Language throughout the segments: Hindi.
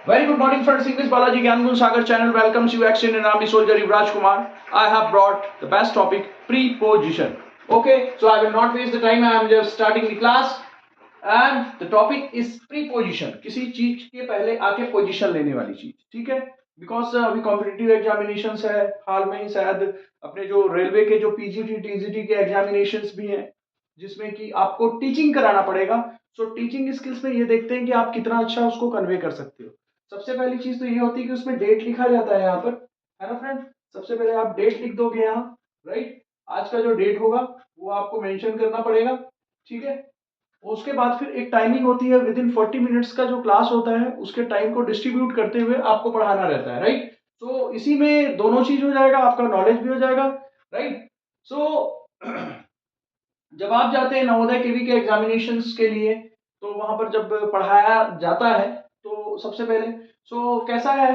Very good morning, friends. English Balaji Gyangun Sagar channel welcomes you. Action and Army Soldier Yuvraj Kumar. I have brought the best topic, preposition. Okay, so I will not waste the time. I am just starting the class, and the topic is preposition. किसी चीज के पहले आके पोजीशन लेने वाली चीज, ठीक है? बिकॉज अभी कॉम्पिटिटिव एग्जामिनेशंस है, हाल में ही शायद अपने जो रेलवे के जो पीजीटी टीजीटी के एग्जामिनेशंस भी हैं, जिसमें कि आपको टीचिंग कराना पड़ेगा. सो टीचिंग स्किल्स में ये देखते हैं कि आप कितना अच्छा उसको कन्वे कर सकते हो. सबसे पहली चीज तो ये होती है कि उसमें डेट लिखा जाता है यहाँ पर, है ना फ्रेंड? सबसे पहले आप डेट लिख दोगे यहाँ, राइट? आज का जो डेट होगा वो आपको मेंशन करना पड़ेगा, ठीक है? उसके बाद फिर एक टाइमिंग होती है, विद इन 40 मिनट्स का जो क्लास होता है उसके टाइम को डिस्ट्रीब्यूट करते हुए आपको पढ़ाना रहता है, राइट? तो इसी में दोनों चीज हो जाएगा, आपका नॉलेज भी हो जाएगा, राइट? सो जब आप जाते हैं नवोदय केवी के एग्जामिनेशंस के लिए, तो वहां पर जब पढ़ाया जाता है तो सबसे पहले कैसा है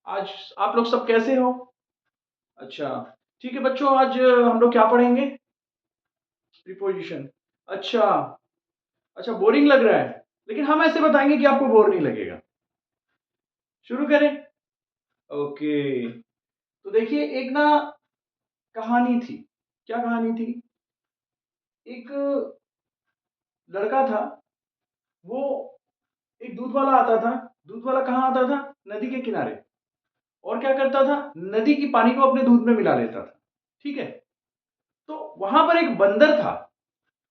आज? आप लोग सब कैसे हो? अच्छा, ठीक है बच्चों, आज हम लोग क्या पढ़ेंगे? प्रीपोजिशन. अच्छा. अच्छा, बोरिंग लग रहा है, लेकिन हम ऐसे बताएंगे कि आपको बोर नहीं लगेगा. शुरू करें? ओके. तो देखिए, एक ना कहानी थी. क्या कहानी थी? एक लड़का था, वो एक दूध वाला आता था. दूध वाला कहाँ आता था? नदी के किनारे. और क्या करता था? नदी की पानी को अपने दूध में मिला लेता था, ठीक है? तो वहां पर एक बंदर था,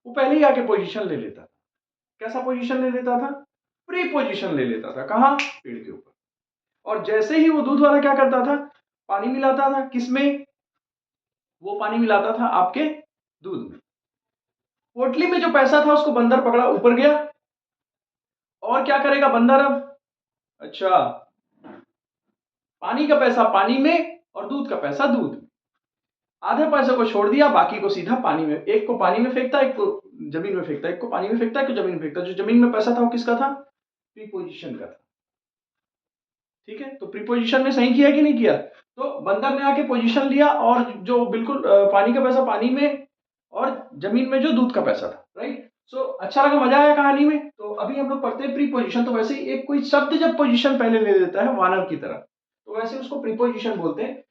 वो पहले ही आके पोजीशन ले लेता था. कैसा पोजीशन ले लेता था? प्री पोजीशन ले लेता था. कहाँ? पेड़ के ऊपर. और जैसे ही वो दूध वाला क्या करता था? पानी मिलाता था. किसमें? वो पानी मिलाता था आपके दूध में. पोटली में जो पैसा था उसको बंदर पकड़ा, ऊपर गया. और क्या करेगा बंदर अब? अच्छा, पानी का पैसा पानी में और दूध का पैसा दूध में. आधे पैसे को छोड़ दिया, बाकी को सीधा पानी में. एक को पानी में फेंकता, एक को जमीन में फेंकता, एक को पानी में फेंकता, एक को जमीन में फेंकता. जो जमीन में पैसा था वो किसका था? प्रीपोजिशन का था, ठीक है? तो प्रीपोजिशन ने सही किया कि नहीं किया? तो बंदर ने आके पोजीशन लिया, और जो बिल्कुल पानी का पैसा पानी में और जमीन में जो दूध का पैसा था, राइट? अच्छा लगा, मजा आया कहानी में. तो अभी हम लोग पढ़ते हैं प्रीपोजिशन. तो वैसे ही एक कोई शब्द जब पोजीशन पहले ले लेता है वानर की तरह, तो वैसे उसको प्रीपोजिशन बोलते हैं.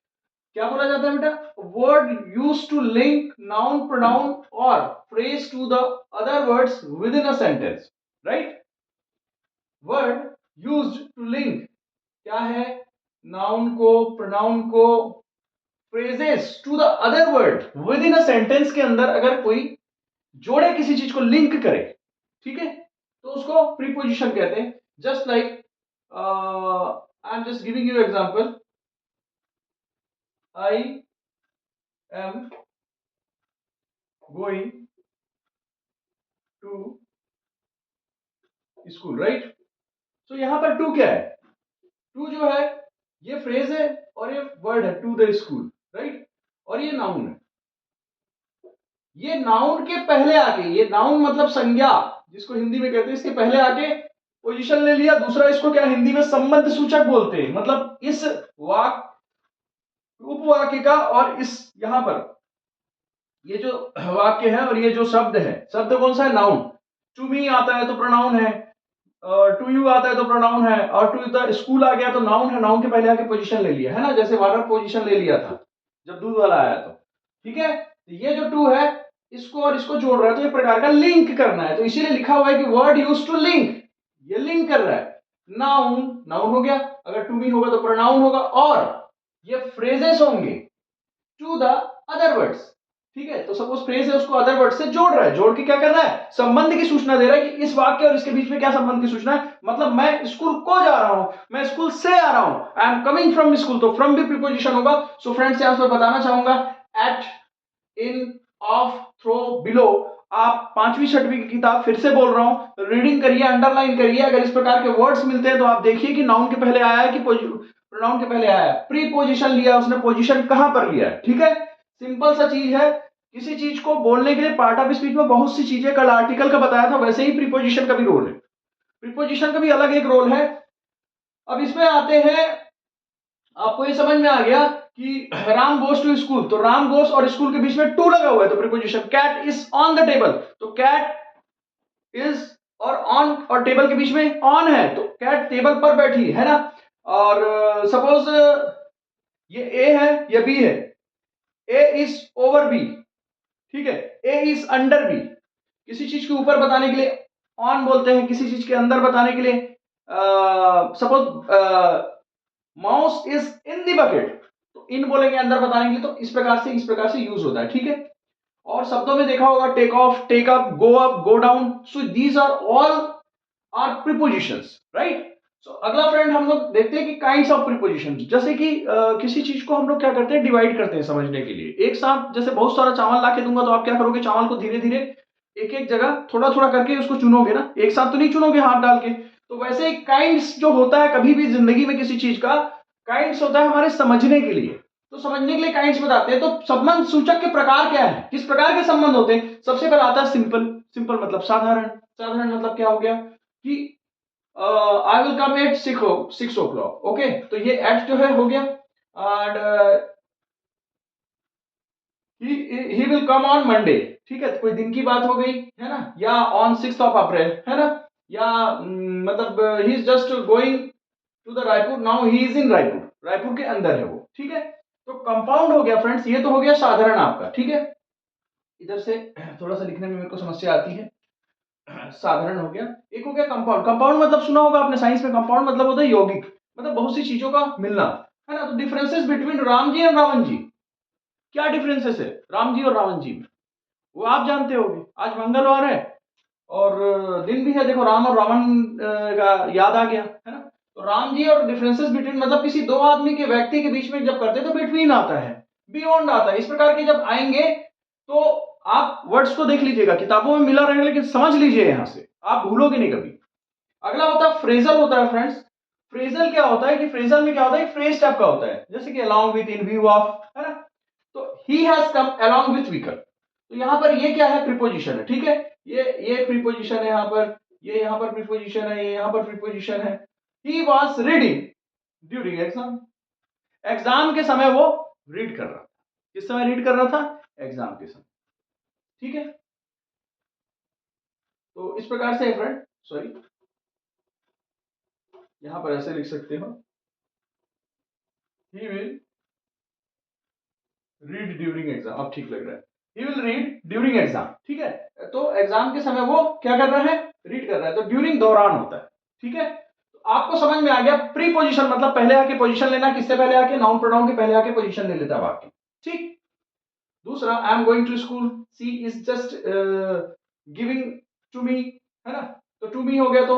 क्या बोला जाता है बेटा? Word use to link noun pronoun और phrase to the other words within a sentence, right? Word used to link क्या है? नाउन को, प्रोनाउन को, phrases to the other word within a sentence के अंदर अगर कोई जोड़े, किसी चीज को लिंक करे, ठीक है, तो उसको प्रीपोजिशन कहते हैं. Just like I am just giving you example. I am going to school, right? तो यहां पर टू क्या है? टू जो है ये फ्रेज है, और ये वर्ड है टू द स्कूल, राइट? और ये नाउन है. ये नाउन के पहले आके, ये नाउन मतलब संज्ञा जिसको हिंदी में कहते हैं, इसके पहले आके पोजीशन ले लिया. दूसरा, इसको क्या हिंदी में संबंध सूचक बोलते हैं. मतलब इस वाक्य, उपवाक्य का, और इस यहां पर ये जो वाक्य है और ये जो शब्द है, शब्द कौन सा है? नाउन. टू मी आता है तो प्रोनाउन है, टू यू आता है तो प्रोनाउन है, और टू द स्कूल आ गया तो नाउन है. नाउन के पहले आके पोजीशन ले लिया, है ना? जैसे वाटर पोजीशन ले लिया था जब दूध वाला आया तो, ठीक है? तो ये जो टू है, इसको और इसको जोड़ रहा है, तो एक प्रकार का लिंक करना है. तो इसीलिए लिखा हुआ है कि वर्ड यूज टू लिंक. ये लिंक कर रहा है. नाउन, नाउन हो गया. अगर टू मी होगा तो प्रोनाउन होगा, और ये फ्रेजेस होंगे टू द अदर वर्ड्स, ठीक है? तो सपोज फ्रेज है, उसको अदर वर्ड से जोड़ रहा है. जोड़ के क्या कर रहा है? संबंध की सूचना दे रहा है कि इस वाक्य और इसके बीच में क्या संबंध की सूचना है. मतलब मैं स्कूल को जा रहा हूं, मैं स्कूल से आ रहा हूं. I am coming from school, तो फ्रॉम भी प्रीपोजिशन होगा. सो फ्रेंड्स, यहां पर बताना चाहूंगा, at, in, of, through, below. आप 5वीं 6वीं की किताब फिर से बोल रहा हूं, रीडिंग करिए, अंडरलाइन करिए. अगर इस प्रकार के वर्ड्स मिलते हैं तो आप देखिए कि नाउन के पहले आया है कि प्रोनाउन के पहले आया है. प्रीपोजिशन लिया उसने, पोजीशन कहां पर लिया है, ठीक है? सिंपल सा चीज है. किसी चीज को बोलने के लिए पार्ट ऑफ स्पीच में बहुत सी चीजें, कल आर्टिकल का बताया था, वैसे ही प्रीपोजिशन का भी रोल है. प्रीपोजिशन का भी अलग एक रोल है. अब इसमें आते हैं, आपको ये समझ में आ गया कि राम गोस टू स्कूल, तो राम गोस और स्कूल के बीच में टू लगा हुआ है, तो preposition. Cat is on the table, तो कैट इज और ऑन और टेबल के बीच में ऑन है, तो कैट टेबल पर बैठी है ना? और सपोज ये ए है या बी है, ए इज ओवर बी, ठीक है, ए इज अंडर बी। किसी चीज के ऊपर बताने के लिए ऑन बोलते हैं, किसी चीज के अंदर बताने के लिए suppose mouse is in the bucket, तो इन बोलेंगे अंदर बताने के लिए, तो इस प्रकार से यूज होता है, ठीक है। और शब्दों में देखा होगा take off, take up, go down, so these are all are prepositions, right. So अगला फ्रेंड हम लोग देखते हैं कि काइंड्स ऑफ प्रीपोजिशन। जैसे कि किसी चीज को हम लोग क्या करते हैं, डिवाइड करते हैं समझने के लिए। एक साथ जैसे बहुत सारा चावल ला के दूंगा तो आप क्या करोगे, चावल को धीरे धीरे एक एक जगह थोड़ा थोड़ा करके उसको चुनोगे ना, एक साथ तो नहीं चुनोगे हाथ डाल के। तो वैसे काइंड्स जो होता है कभी भी जिंदगी में किसी चीज का, काइंड्स होता है हमारे समझने के लिए। तो समझने के लिए काइंड्स बताते हैं। तो संबंध सूचक के प्रकार क्या है, किस प्रकार के संबंध होते हैं। सबसे पहले आता है सिंपल। सिंपल मतलब साधारण। साधारण मतलब क्या हो गया कि I will come at 6 o'clock, okay. तो ये एट जो है हो गया, and he will come on Monday, ठीक है। तो कोई दिन की बात हो गई है ना, या ऑन 6 अप्रैल, है ना, या मतलब he is just going to the Raipur, now he is in Raipur, Raipur के अंदर है वो, ठीक है। तो कंपाउंड हो गया फ्रेंड्स, ये तो हो गया साधारण आपका, ठीक है। इधर से थोड़ा सा लिखने में मेरे को समस्या आती है। साधारण हो गया, एक हो गया कंपाउंड। कंपाउंड मतलब सुना होगा आपने साइंस में, कंपाउंड मतलब होता है यौगिक, मतलब बहुत सी चीजों का मिलना, है ना। तो differences between Ram ji and Ravan ji, क्या डिफरेंसेस है राम जी और रावण जी में, वो आप जानते होंगे। आज मंगलवार है और दिन भी है, देखो राम और रावण का याद आ गया, है ना। तो राम जी और डिफरेंसेस बिटवीन मतलब किसी दो आदमी के, व्यक्ति के बीच में जब करते हैं तो बिटवीन आता है, बियॉन्ड आता है। इस प्रकार के जब आएंगे तो आप वर्ड्स को देख लीजिएगा, किताबों में मिला रहेगा, लेकिन समझ लीजिए यहां से, आप भूलोगे नहीं कभी। अगला होता है फ्रेजल होता है फ्रेंड्स। फ्रेजल क्या होता है कि फ्रेजल में क्या होता है, फ्रेज टाइप का होता है, जैसे कि along with, in view of, है ना। तो he has come along with vehicle, तो यहां पर ये क्या है, प्रीपोजिशन है, ठीक है। ये प्रीपोजिशन है यहां पर, ये यहां पर प्रीपोजिशन है, ये यहां पर प्रीपोजिशन है। He was reading during exam, exam के समय वो रीड कर रहा था। किस समय रीड कर रहा था, एग्जाम के समय, ठीक है। तो इस प्रकार से फ्रेंड, सॉरी यहां पर ऐसे लिख सकते हो, he will read during exam, अब ठीक लग रहा है, he will read during exam, ठीक है। तो एग्जाम के समय वो क्या कर रहा है, रीड कर रहा है। तो ड्यूरिंग दौरान होता है, ठीक है। तो आपको समझ में आ गया, प्री पोजिशन मतलब पहले आके पोजीशन लेना, किससे पहले आके, नाउन प्रोनाउन के पहले आके पोजीशन ले लेता है वाक्य, ठीक। दूसरा, I am going to school, she is just giving to me, है ना। तो टू मी हो गया, तो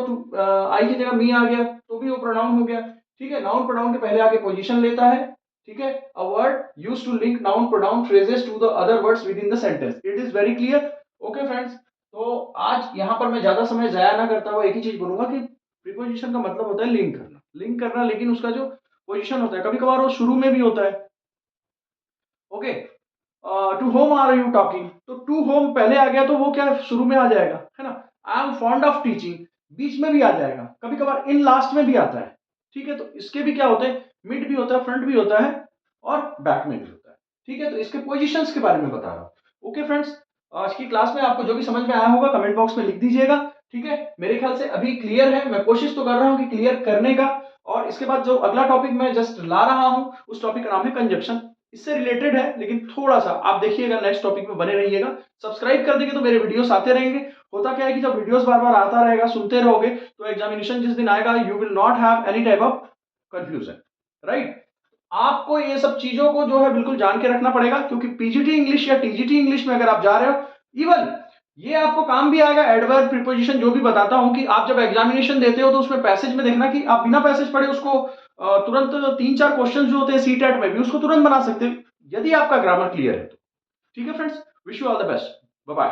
आई की जगह मी आ गया, तो भी वो प्रोनाउन हो गया, ठीक है। नाउन प्रोनाउन के पहले आके पोजीशन लेता है, ठीक है। A word used to link noun pronoun phrases to the other words within the sentence. It is very clear, okay friends. तो आज यहां पर मैं ज्यादा समय जाया ना करता हुआ एक ही चीज बोलूंगा कि प्रीपोजिशन का मतलब होता है लिंक करना, लिंक करना, लेकिन उसका जो पोजीशन होता है कभी कभार वो शुरू में भी होता है, okay. To whom are you talking, तो टू होम पहले आ गया तो वो क्या शुरू में आ जाएगा, है ना। I am fond of teaching बीच में भी आ जाएगा, कभी कभार इन लास्ट में भी आता है, ठीक है। तो इसके भी क्या होते हैं, मिड भी होता है, फ्रंट भी होता है और बैक में भी होता है, ठीक है। तो इसके पोजीशंस के बारे में बता रहा हूं, ओके फ्रेंड्स। आज की क्लास में आपको जो भी समझ में आया होगा कमेंट बॉक्स में लिख दीजिएगा, ठीक है। मेरे ख्याल से अभी क्लियर है, मैं कोशिश तो कर रहा हूं कि क्लियर करने का। और इसके बाद जो अगला टॉपिक मैं जस्ट ला रहा हूं, उस टॉपिक का नाम है कंजक्शन, इससे रिलेटेड है, लेकिन थोड़ा सा आप देखिएगा, नेक्स्ट टॉपिक में बने रहिएगा। सब्सक्राइब कर देंगे तो मेरे वीडियोस आते रहेंगे। होता क्या है कि जब वीडियोस बार बार आता रहेगा, सुनते रहोगे, तो एग्जामिनेशन जिस दिन आएगा you will not have any type of confusion, right. आपको ये सब चीजों को जो है बिल्कुल जान के रखना पड़ेगा, क्योंकि पीजीटी इंग्लिश या टीजीटी इंग्लिश में अगर आप जा रहे हो, इवन ये आपको काम भी आएगा, एडवर्ब प्रीपोजिशन जो भी बताता हूं, कि आप जब एग्जामिनेशन देते हो तो उसमें पैसेज में देखना कि आप बिना पैसेज पढ़े उसको तुरंत 3-4 क्वेश्चन जो होते हैं सीटेट में भी उसको तुरंत बना सकते हैं, यदि आपका ग्रामर क्लियर है तो, ठीक है friends. Wish you all the best, bye bye.